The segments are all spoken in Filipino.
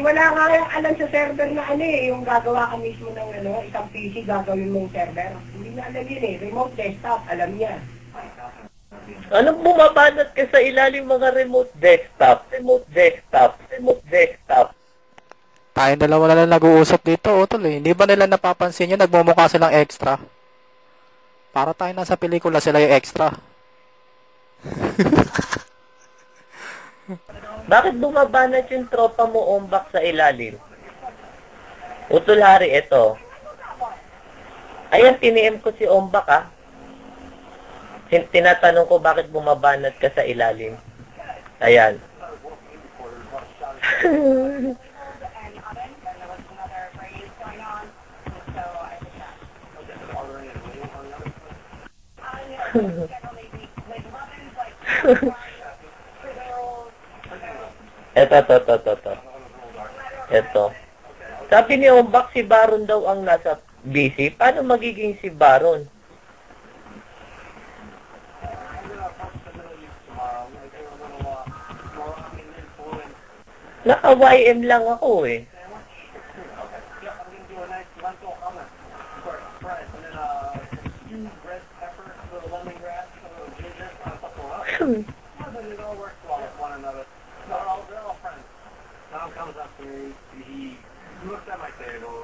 Wala nga yung alam sa server na ano eh, yung gagawa ka mismo ng ano, isang PC gagawin mong server. Hindi na alam yun eh, remote desktop, alam niya. Anong bumabanat ka sa ilalim mga remote desktop? Remote desktop. Remote desktop. Tayong dalawa na lang nag-uusap dito, Utol eh. Hindi ba nila napapansin yun? Nagmumukha silang extra. Para tayo nasa pelikula, sila yung extra. Bakit bumabanat yung tropa mo ombak sa ilalim? Utol Hari, eto. Ayan, tiniem ko si Ombak ah. Tinatanong ko bakit bumabanat ka sa ilalim. Ayan. Ito. Sabi ni Ombak, si Baron daw ang nasa busy. Paano magiging si Baron? Naka-YM lang ako eh.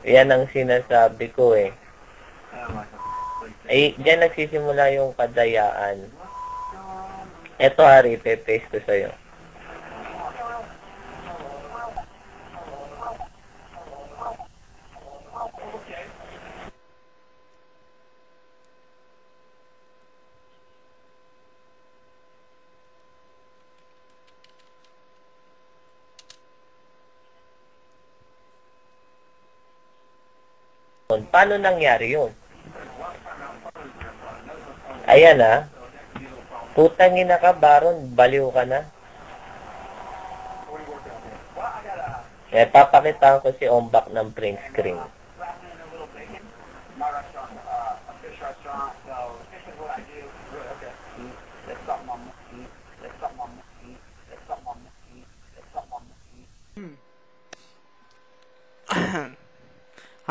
Yan ang sinasabi ko eh. Ay, diyan nagsisimula yung kadayaan. Eto Hari, pe-paste ko sa'yo. Paano nangyari yun? Ayan ah. Putangin na ka, Baron. Baliw ka na. Eh, papakitaan ko si Ombak ng print screen.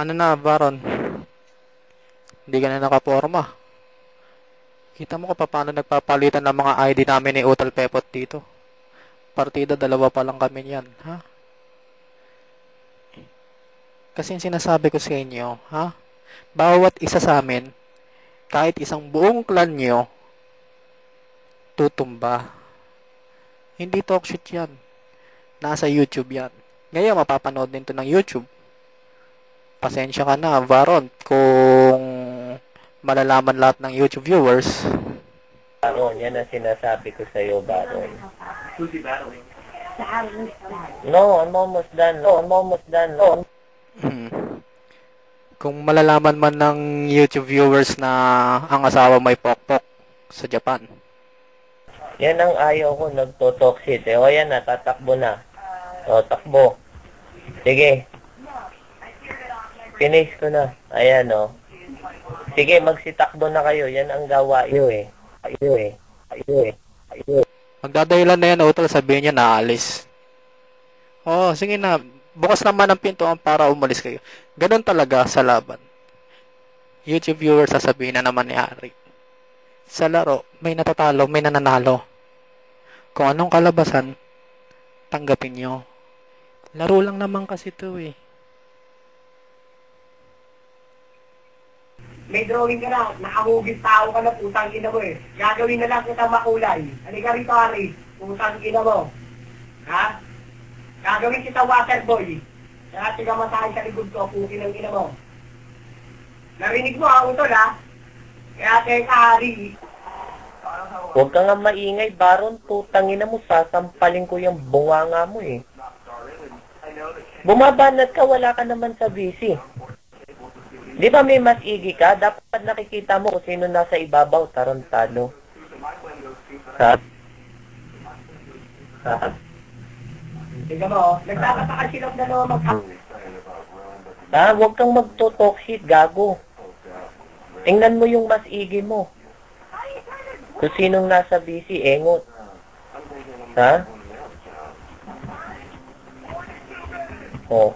Ano na, Baron? Hindi ka na nakaporma. Kita mo kung paano nagpapalitan ng mga ID namin ni Utol Pepot dito. Partida, dalawa pa lang kami niyan, ha? Kasi yung sinasabi ko sa inyo, ha? Bawat isa sa amin, kahit isang buong clan nyo, tutumba. Hindi talkshoot yan. Nasa YouTube yan. Ngayon, mapapanood din to ng YouTube. Pasensya ka na, Baron, kung malalaman lahat ng YouTube viewers. Baron, yan ang sinasabi ko sa'yo, Baron. No, I'm almost done. No, I'm almost done. No. Kung malalaman man ng YouTube viewers na ang asawa may pokpok sa Japan. Yan ang ayaw ko, nagtotoxid. O yan na, tatakbo na. O, takbo. Sige. Finish ko na. Ayan o. Sige, magsitakbo na kayo. Yan ang gawain eh. Ayo. Magdadahilan na yan, Utol, sabihin niya naalis. Oh, sige na. Bukas naman ang pintuan para umalis kayo. Ganun talaga sa laban. YouTube viewers sasabihin na naman ni Hari. Sa laro, may natatalo, may nananalo. Kung anong kalabasan, tanggapin nyo. Laro lang naman kasi ito eh. May drawing ka na, nakahugis tao ka na, putang ina mo eh. Gagawin na lang kitang makulay. Halika rito, Hari. Putang ina mo. Ha? Gagawin kita waterboy. Kaya tiga matahin sa likod ko, pukin ng ina mo. Narinig mo ha, Utol ha? Kaya teka, Hari. Huwag ka nga maingay, Baron. Putang ina mo, sasampalin ko yung bunganga mo eh. Bumabanat ka, wala ka naman sa busy. Di ba may mas igi ka? Dapat nakikita mo kung sino nasa ibabaw, tarantado. Ha? Tingnan mo, nagtataka silang dalawa Ha? Huwag kang magto-talk gago. Tingnan mo yung mas igi mo. Kung sinong nasa busy, engot. Ha? Oh.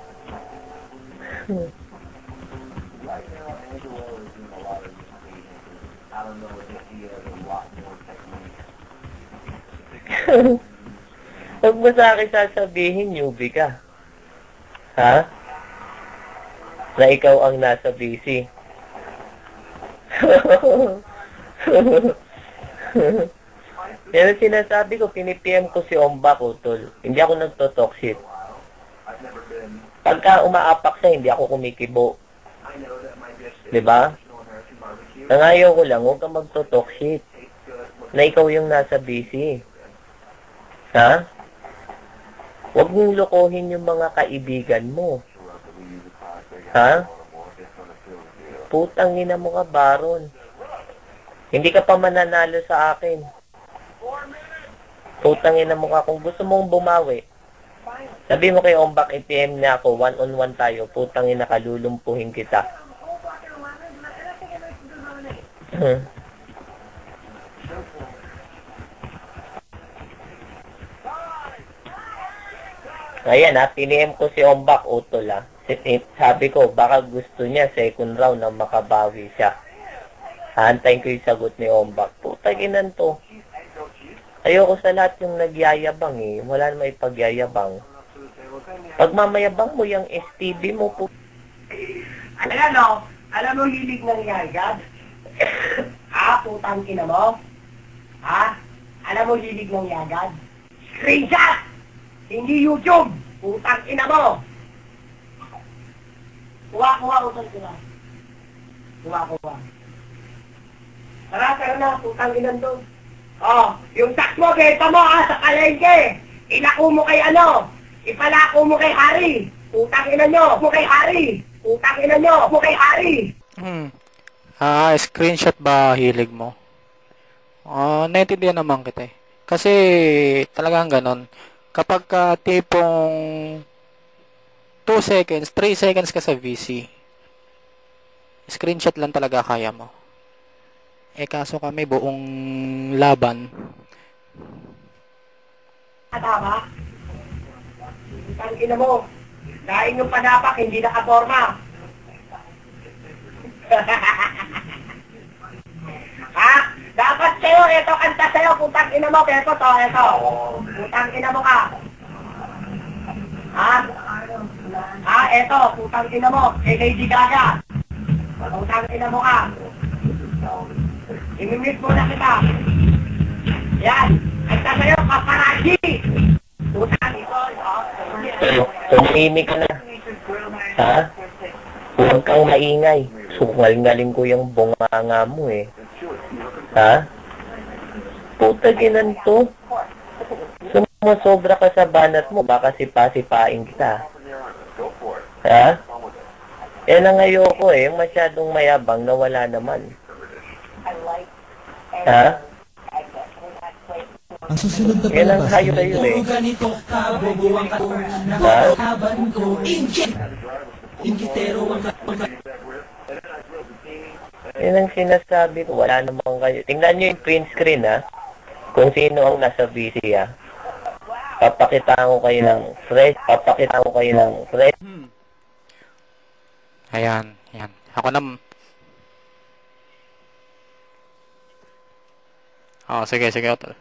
Huwag mo sa akin sasabihin, newbie ka. Ha? Na ikaw ang nasa busy. Yan ang sinasabi ko, pinipm ko si Ombak, Utol. Hindi ako nagto-talk shit. Pagka umaapak siya, hindi ako kumikibo. Diba? Nangayaw ko lang, huwag kang magto-talk shit. Na ikaw yung nasa busy. Ha? Huwag mong lokohin yung mga kaibigan mo. Ha? Putang ina mo ka, Baron. Hindi ka pa mananalo sa akin. Putang ina mo ka. Kung gusto mong bumawi, sabi mo kay Ombak, i-PM niya ako, one-on-one tayo. Putang ina ka, lulumpuhin kita. Ayan ha, piniem ko si Ombak, Utol ha. Sabi ko, baka gusto niya second round na makabawi siya. Haantayin ko yung sagot ni Ombak. Putang inan to. Ayoko sa lahat yung nagyayabang eh. Wala naman ipagyayabang. Pag mamayabang mo yung STB mo po. Alam mo hilig ng yagad? Ha? Putang ina mo? Ha? Alam mo hilig ng yagad? Screenshot! Hindi YouTube! Putang ina mo! Kuha, utol sila. Kuha. Tara na, putang inan doon. Oh, yung tax mo, beta mo ha, sa kalengke. Ilako mo kay ano? Ipalako mo kay Hari. Putang ina nyo, mo kay Hari. Putang ina nyo, mo kay Hari. Screenshot ba hilig mo? Naintindihan naman kita eh. Kasi talagang ganon. Kapag tipong 2 seconds, 3 seconds ka sa VC, screenshot lang talaga kaya mo. Kaso kami buong laban. Tama? Putang ina mo. Dahil yung panapak, hindi nakaporma. Ha? Dapat sa'yo, ito kanta sa'yo, putang ina mo, ito. Putang ina mo ka. Ha? Ha, ito, putang ina mo, Lady Gaga. Putang ina mo ka. Imimit mo na kita. Yan, kanta sa'yo, Paparazi. Putang ito. Tumimik ka na. Ha? Huwag kang maingay. Sungal-ngaling ko yung bunganga mo eh. Ha? Putaginan to. Sumusobra ka sa banat mo, baka sipa-sipain kita. Ha? Yan ang ayoko eh, yung masyadong mayabang na wala naman. Ha? Ang susunod na Yan ang palabas hayo kayo eh. ganito ka, bubuwang ka Ha? haban ko, injitero ang Yan ang sinasabi ko, wala naman kayo. Tingnan nyo yung print screen ha. Kung sino ang nasa busy ha. Papakita ko kayo ng fresh. Ayan. Ako na. Sige, Utol.